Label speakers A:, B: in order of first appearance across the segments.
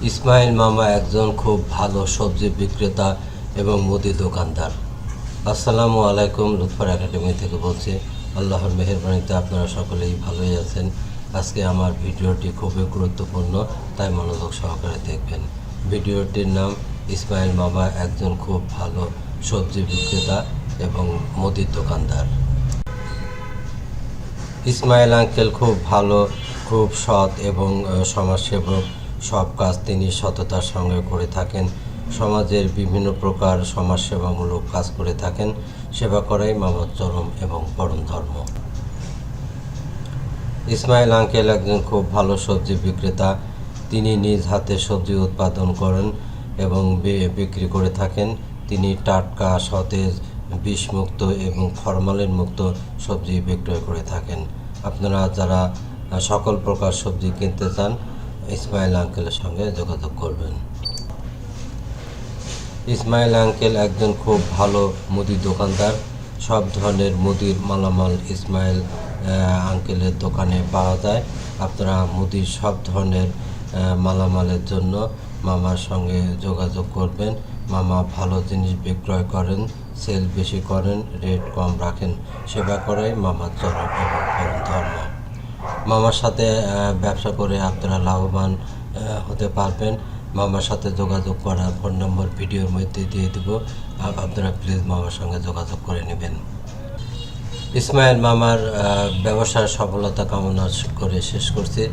A: ইসমাইল মামা একজন খুব ভালো সবজি বিক্রেতা এবং মুদি দোকানদার। আসসালামু আলাইকুম, লুৎফর একাডেমি থেকে বলছি। আল্লাহর মেহেরবানিতে আপনারা সকলেই ভালোই আছেন। আজকে আমার ভিডিওটি খুবই গুরুত্বপূর্ণ, তাই মনোযোগ সহকারে দেখবেন। ভিডিওটির নাম ইসমাইল মামা একজন খুব ভালো সবজি বিক্রেতা এবং মুদির দোকানদার। ইসমাইল আঙ্কেল খুব ভালো, খুব সৎ এবং সমাজসেবক। সব কাজ তিনি সততার সঙ্গে করে থাকেন। সমাজের বিভিন্ন প্রকার সমাজসেবামূলক কাজ করে থাকেন। সেবা করাই মামার চরম এবং পরম ধর্ম। ইসমাইল আঙ্কেল একজন খুব ভালো সবজি বিক্রেতা। তিনি নিজ হাতে সবজি উৎপাদন করেন এবং বিক্রি করে থাকেন। তিনি টাটকা, সতেজ, বিষমুক্ত এবং ফরমালিন মুক্ত সবজি বিক্রয় করে থাকেন। আপনারা যারা সকল প্রকার সবজি কিনতে চান, ইসমাইল আঙ্কেলের সঙ্গে যোগাযোগ করবেন। ইসমাইল আঙ্কেল একজন খুব ভালো মুদির দোকানদার। সব ধরনের মুদির মালামাল ইসমাইল আঙ্কেলের দোকানে পাওয়া যায়। আপনারা মুদির সব ধরনের মালামালের জন্য মামার সঙ্গে যোগাযোগ করবেন। মামা ভালো জিনিস বিক্রয় করেন, সেল বেশি করেন, রেট কম রাখেন। সেবা করাই মামার চরম এবং পরম ধর্ম। মামার সাথে ব্যবসা করে আপনারা লাভবান হতে পারবেন। মামার সাথে যোগাযোগ করার ফোন নম্বর ভিডিওর মধ্যে দিয়ে দেব, আপনারা প্লিজ মামার সঙ্গে যোগাযোগ করে নেবেন। ইসমাইল মামার ব্যবসার সফলতা কামনা করে শেষ করছি।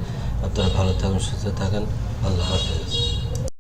A: আপনারা ভালো থাকুন, সুস্থ থাকেন। আল্লাহ হাফেজ।